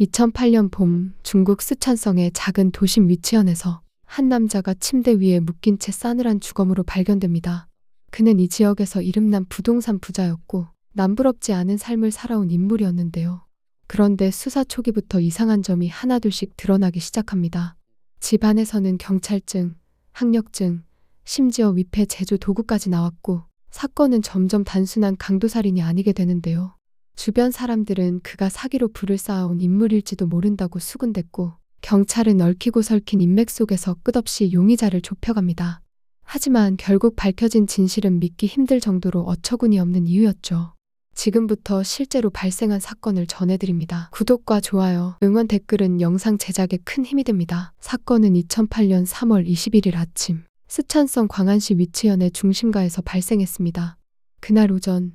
2008년 봄 중국 쓰촨성의 작은 도심 위치현에서 한 남자가 침대 위에 묶인 채 싸늘한 주검으로 발견됩니다. 그는 이 지역에서 이름난 부동산 부자였고 남부럽지 않은 삶을 살아온 인물이었는데요. 그런데 수사 초기부터 이상한 점이 하나둘씩 드러나기 시작합니다. 집안에서는 경찰증, 학력증, 심지어 위패 제조 도구까지 나왔고 사건은 점점 단순한 강도살인이 아니게 되는데요. 주변 사람들은 그가 사기로 부를 쌓아온 인물일지도 모른다고 수군댔고 경찰은 얽히고 설킨 인맥 속에서 끝없이 용의자를 좁혀갑니다. 하지만 결국 밝혀진 진실은 믿기 힘들 정도로 어처구니 없는 이유였죠. 지금부터 실제로 발생한 사건을 전해드립니다. 구독과 좋아요, 응원 댓글은 영상 제작에 큰 힘이 됩니다. 사건은 2008년 3월 21일 아침 쓰촨성 광안시 위치현의 중심가에서 발생했습니다. 그날 오전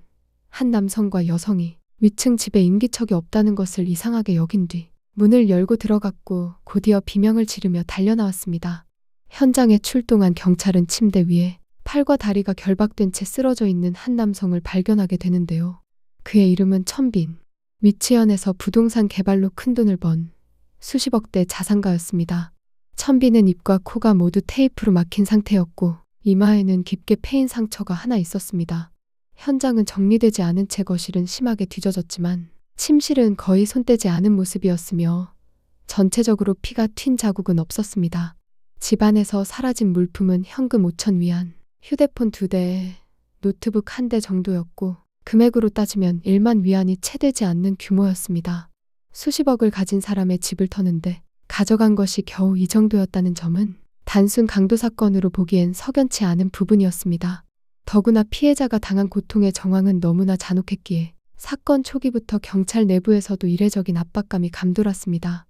한 남성과 여성이 위층 집에 인기척이 없다는 것을 이상하게 여긴 뒤 문을 열고 들어갔고 곧이어 비명을 지르며 달려나왔습니다. 현장에 출동한 경찰은 침대 위에 팔과 다리가 결박된 채 쓰러져 있는 한 남성을 발견하게 되는데요. 그의 이름은 천빈. 위치현에서 부동산 개발로 큰돈을 번 수십억대 자산가였습니다. 천빈은 입과 코가 모두 테이프로 막힌 상태였고 이마에는 깊게 패인 상처가 하나 있었습니다. 현장은 정리되지 않은 채 거실은 심하게 뒤져졌지만 침실은 거의 손대지 않은 모습이었으며 전체적으로 피가 튄 자국은 없었습니다. 집안에서 사라진 물품은 현금 5천 위안, 휴대폰 2대, 노트북 1대 정도였고 금액으로 따지면 1만 위안이 채 되지 않는 규모였습니다. 수십억을 가진 사람의 집을 터는데 가져간 것이 겨우 이 정도였다는 점은 단순 강도 사건으로 보기엔 석연치 않은 부분이었습니다. 더구나 피해자가 당한 고통의 정황은 너무나 잔혹했기에 사건 초기부터 경찰 내부에서도 이례적인 압박감이 감돌았습니다.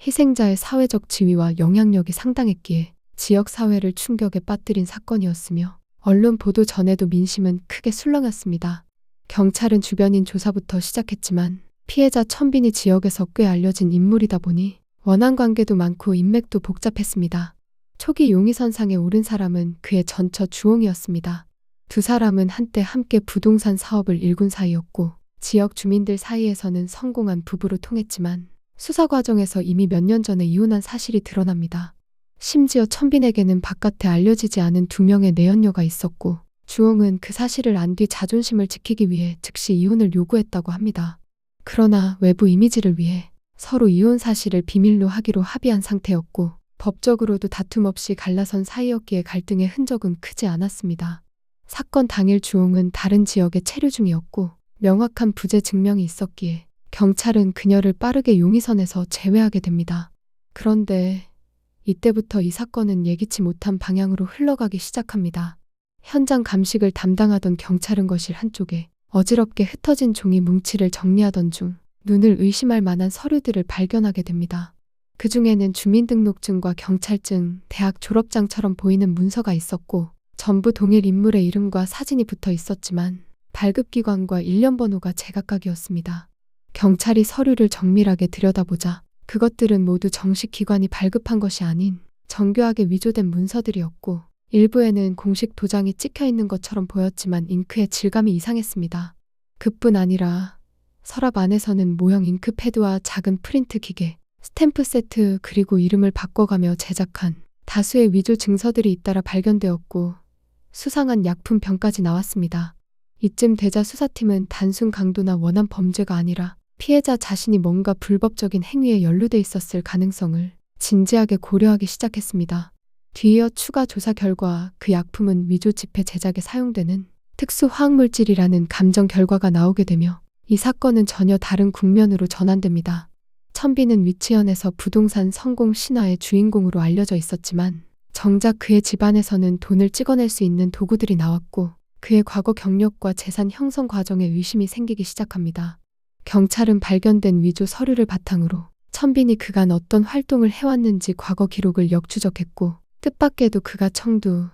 희생자의 사회적 지위와 영향력이 상당했기에 지역 사회를 충격에 빠뜨린 사건이었으며 언론 보도 전에도 민심은 크게 술렁였습니다. 경찰은 주변인 조사부터 시작했지만 피해자 천빈이 지역에서 꽤 알려진 인물이다 보니 원한 관계도 많고 인맥도 복잡했습니다. 초기 용의선상에 오른 사람은 그의 전처 주홍이었습니다. 두 사람은 한때 함께 부동산 사업을 일군 사이였고 지역 주민들 사이에서는 성공한 부부로 통했지만 수사 과정에서 이미 몇 년 전에 이혼한 사실이 드러납니다. 심지어 천빈에게는 바깥에 알려지지 않은 2명의 내연녀가 있었고 주홍은 그 사실을 안 뒤 자존심을 지키기 위해 즉시 이혼을 요구했다고 합니다. 그러나 외부 이미지를 위해 서로 이혼 사실을 비밀로 하기로 합의한 상태였고 법적으로도 다툼 없이 갈라선 사이였기에 갈등의 흔적은 크지 않았습니다. 사건 당일 주홍은 다른 지역에 체류 중이었고 명확한 부재 증명이 있었기에 경찰은 그녀를 빠르게 용의선에서 제외하게 됩니다. 그런데 이때부터 이 사건은 예기치 못한 방향으로 흘러가기 시작합니다. 현장 감식을 담당하던 경찰은 거실 한쪽에 어지럽게 흩어진 종이 뭉치를 정리하던 중 눈을 의심할 만한 서류들을 발견하게 됩니다. 그 중에는 주민등록증과 경찰증, 대학 졸업장처럼 보이는 문서가 있었고 전부 동일 인물의 이름과 사진이 붙어 있었지만 발급기관과 일련번호가 제각각이었습니다. 경찰이 서류를 정밀하게 들여다보자 그것들은 모두 정식 기관이 발급한 것이 아닌 정교하게 위조된 문서들이었고 일부에는 공식 도장이 찍혀 있는 것처럼 보였지만 잉크의 질감이 이상했습니다. 그뿐 아니라 서랍 안에서는 모형 잉크패드와 작은 프린트 기계, 스탬프 세트 그리고 이름을 바꿔가며 제작한 다수의 위조 증서들이 잇따라 발견되었고 수상한 약품병까지 나왔습니다. 이쯤 되자 수사팀은 단순 강도나 원한 범죄가 아니라 피해자 자신이 뭔가 불법적인 행위에 연루돼 있었을 가능성을 진지하게 고려하기 시작했습니다. 뒤이어 추가 조사 결과 그 약품은 위조 지폐 제작에 사용되는 특수 화학물질이라는 감정 결과가 나오게 되며 이 사건은 전혀 다른 국면으로 전환됩니다. 천빈은 위치현에서 부동산 성공 신화의 주인공으로 알려져 있었지만 정작 그의 집안에서는 돈을 찍어낼 수 있는 도구들이 나왔고 그의 과거 경력과 재산 형성 과정에 의심이 생기기 시작합니다. 경찰은 발견된 위조 서류를 바탕으로 천빈이 그간 어떤 활동을 해왔는지 과거 기록을 역추적했고 뜻밖에도 그가 청두,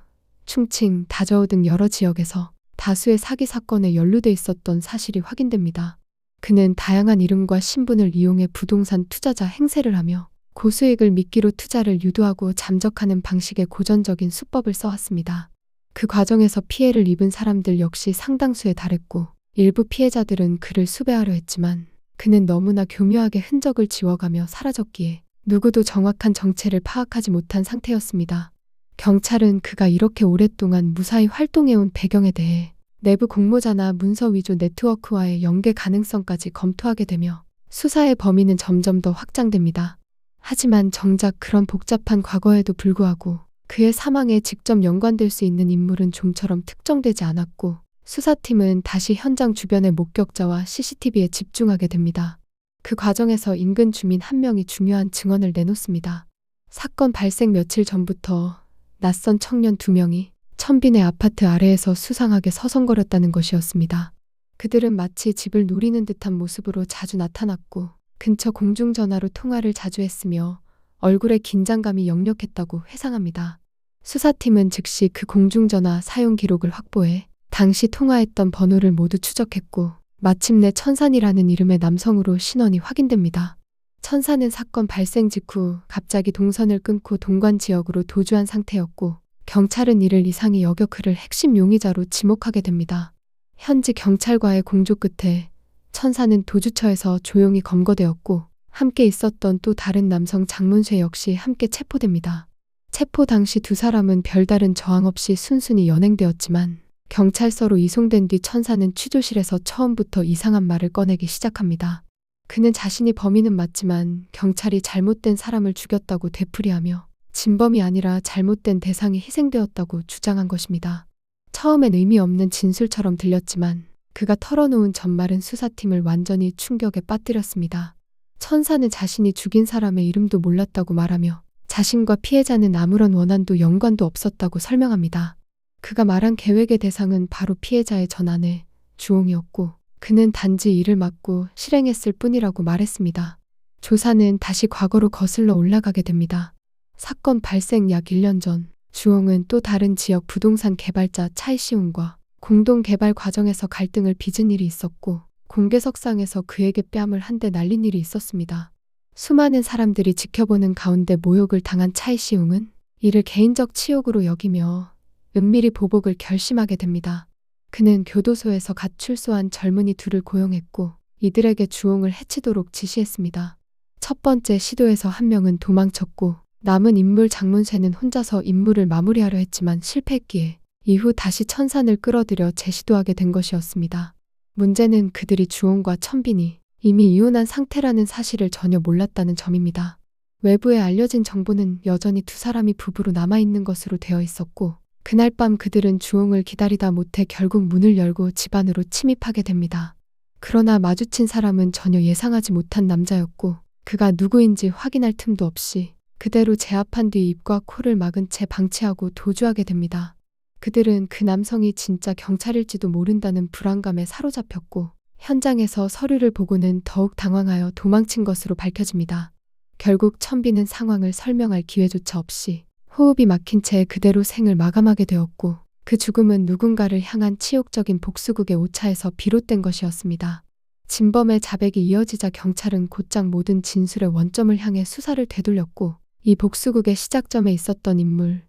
충칭, 다저우 등 여러 지역에서 다수의 사기 사건에 연루돼 있었던 사실이 확인됩니다. 그는 다양한 이름과 신분을 이용해 부동산 투자자 행세를 하며 고수익을 미끼로 투자를 유도하고 잠적하는 방식의 고전적인 수법을 써왔습니다. 그 과정에서 피해를 입은 사람들 역시 상당수에 달했고 일부 피해자들은 그를 수배하려 했지만 그는 너무나 교묘하게 흔적을 지워가며 사라졌기에 누구도 정확한 정체를 파악하지 못한 상태였습니다. 경찰은 그가 이렇게 오랫동안 무사히 활동해온 배경에 대해 내부 공모자나 문서 위조 네트워크와의 연계 가능성까지 검토하게 되며 수사의 범위는 점점 더 확장됩니다. 하지만 정작 그런 복잡한 과거에도 불구하고 그의 사망에 직접 연관될 수 있는 인물은 좀처럼 특정되지 않았고 수사팀은 다시 현장 주변의 목격자와 CCTV에 집중하게 됩니다. 그 과정에서 인근 주민 한 명이 중요한 증언을 내놓습니다. 사건 발생 며칠 전부터 낯선 청년 2명이 천빈의 아파트 아래에서 수상하게 서성거렸다는 것이었습니다. 그들은 마치 집을 노리는 듯한 모습으로 자주 나타났고 근처 공중전화로 통화를 자주 했으며 얼굴에 긴장감이 역력했다고 회상합니다. 수사팀은 즉시 그 공중전화 사용 기록을 확보해 당시 통화했던 번호를 모두 추적했고 마침내 천산이라는 이름의 남성으로 신원이 확인됩니다. 천산은 사건 발생 직후 갑자기 동선을 끊고 동관 지역으로 도주한 상태였고 경찰은 이를 이상히 여겨 그를 핵심 용의자로 지목하게 됩니다. 현지 경찰과의 공조 끝에 천산은 도주처에서 조용히 검거되었고 함께 있었던 또 다른 남성 장문쇠 역시 함께 체포됩니다. 체포 당시 두 사람은 별다른 저항 없이 순순히 연행되었지만 경찰서로 이송된 뒤 천사는 취조실에서 처음부터 이상한 말을 꺼내기 시작합니다. 그는 자신이 범인은 맞지만 경찰이 잘못된 사람을 죽였다고 되풀이하며 진범이 아니라 잘못된 대상이 희생되었다고 주장한 것입니다. 처음엔 의미 없는 진술처럼 들렸지만 그가 털어놓은 전말은 수사팀을 완전히 충격에 빠뜨렸습니다. 천사는 자신이 죽인 사람의 이름도 몰랐다고 말하며 자신과 피해자는 아무런 원한도 연관도 없었다고 설명합니다. 그가 말한 계획의 대상은 바로 피해자의 전 아내 주홍이었고 그는 단지 이를 막고 실행했을 뿐이라고 말했습니다. 조사는 다시 과거로 거슬러 올라가게 됩니다. 사건 발생 약 1년 전 주홍은 또 다른 지역 부동산 개발자 차이시웅과 공동 개발 과정에서 갈등을 빚은 일이 있었고 공개석상에서 그에게 뺨을 한 대 날린 일이 있었습니다. 수많은 사람들이 지켜보는 가운데 모욕을 당한 차이시웅은 이를 개인적 치욕으로 여기며 은밀히 보복을 결심하게 됩니다. 그는 교도소에서 갓 출소한 젊은이 둘을 고용했고 이들에게 주홍을 해치도록 지시했습니다. 첫 번째 시도에서 한 명은 도망쳤고 남은 인물 장문쇠는 혼자서 임무를 마무리하려 했지만 실패했기에 이후 다시 천산을 끌어들여 재시도하게 된 것이었습니다. 문제는 그들이 주홍과 천빈이 이미 이혼한 상태라는 사실을 전혀 몰랐다는 점입니다. 외부에 알려진 정보는 여전히 두 사람이 부부로 남아있는 것으로 되어 있었고 그날 밤 그들은 주홍을 기다리다 못해 결국 문을 열고 집 안으로 침입하게 됩니다. 그러나 마주친 사람은 전혀 예상하지 못한 남자였고 그가 누구인지 확인할 틈도 없이 그대로 제압한 뒤 입과 코를 막은 채 방치하고 도주하게 됩니다. 그들은 그 남성이 진짜 경찰일지도 모른다는 불안감에 사로잡혔고 현장에서 서류를 보고는 더욱 당황하여 도망친 것으로 밝혀집니다. 결국 천빈은 상황을 설명할 기회조차 없이 호흡이 막힌 채 그대로 생을 마감하게 되었고 그 죽음은 누군가를 향한 치욕적인 복수극의 오차에서 비롯된 것이었습니다. 진범의 자백이 이어지자 경찰은 곧장 모든 진술의 원점을 향해 수사를 되돌렸고 이 복수극의 시작점에 있었던 인물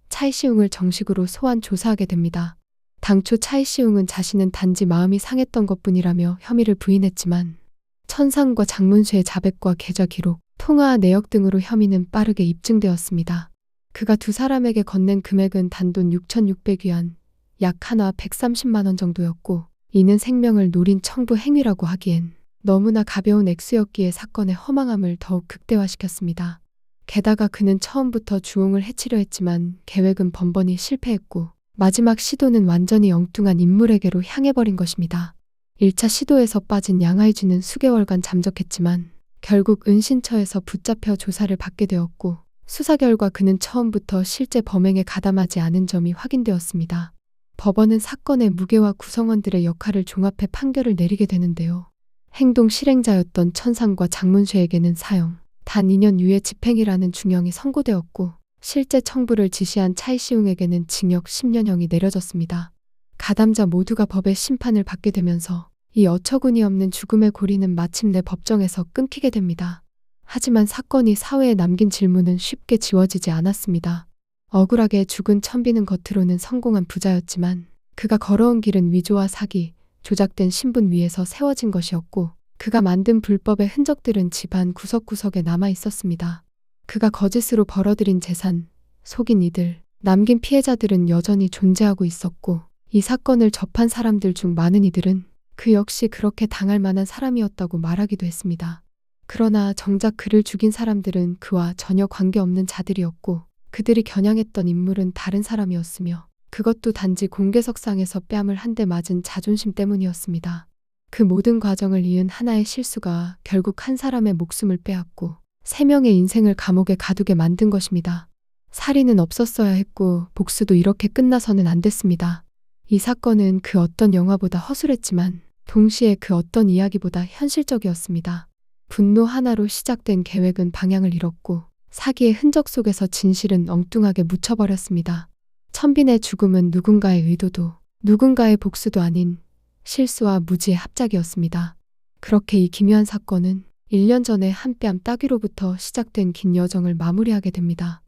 차이시웅을 정식으로 소환 조사하게 됩니다. 당초 차이시웅은 자신은 단지 마음이 상했던 것뿐이라며 혐의를 부인했지만 천상과 장문쇠의 자백과 계좌 기록, 통화 내역 등으로 혐의는 빠르게 입증되었습니다. 그가 두 사람에게 건넨 금액은 단돈 6,600위안, 약 한화 130만 원 정도였고 이는 생명을 노린 청부 행위라고 하기엔 너무나 가벼운 액수였기에 사건의 허망함을 더욱 극대화시켰습니다. 게다가 그는 처음부터 주홍을 해치려 했지만 계획은 번번이 실패했고 마지막 시도는 완전히 엉뚱한 인물에게로 향해버린 것입니다. 1차 시도에서 빠진 양아이쥐는 수개월간 잠적했지만 결국 은신처에서 붙잡혀 조사를 받게 되었고 수사 결과 그는 처음부터 실제 범행에 가담하지 않은 점이 확인되었습니다. 법원은 사건의 무게와 구성원들의 역할을 종합해 판결을 내리게 되는데요. 행동 실행자였던 천상과 장문쇠에게는 사형, 단 2년 유예 집행이라는 중형이 선고되었고 실제 청부를 지시한 차이시웅에게는 징역 10년형이 내려졌습니다. 가담자 모두가 법의 심판을 받게 되면서 이 어처구니 없는 죽음의 고리는 마침내 법정에서 끊기게 됩니다. 하지만 사건이 사회에 남긴 질문은 쉽게 지워지지 않았습니다. 억울하게 죽은 천빈은 겉으로는 성공한 부자였지만 그가 걸어온 길은 위조와 사기, 조작된 신분 위에서 세워진 것이었고 그가 만든 불법의 흔적들은 집안 구석구석에 남아 있었습니다. 그가 거짓으로 벌어들인 재산, 속인 이들, 남긴 피해자들은 여전히 존재하고 있었고, 이 사건을 접한 사람들 중 많은 이들은 그 역시 그렇게 당할 만한 사람이었다고 말하기도 했습니다. 그러나 정작 그를 죽인 사람들은 그와 전혀 관계없는 자들이었고, 그들이 겨냥했던 인물은 다른 사람이었으며, 그것도 단지 공개석상에서 뺨을 한 대 맞은 자존심 때문이었습니다. 그 모든 과정을 이은 하나의 실수가 결국 한 사람의 목숨을 빼앗고 3명의 인생을 감옥에 가두게 만든 것입니다. 살인은 없었어야 했고 복수도 이렇게 끝나서는 안 됐습니다. 이 사건은 그 어떤 영화보다 허술했지만 동시에 그 어떤 이야기보다 현실적이었습니다. 분노 하나로 시작된 계획은 방향을 잃었고 사기의 흔적 속에서 진실은 엉뚱하게 묻혀버렸습니다. 천빈의 죽음은 누군가의 의도도 누군가의 복수도 아닌 실수와 무지의 합작이었습니다. 그렇게 이 기묘한 사건은 1년 전에 한 뺨 따기로부터 시작된 긴 여정을 마무리하게 됩니다.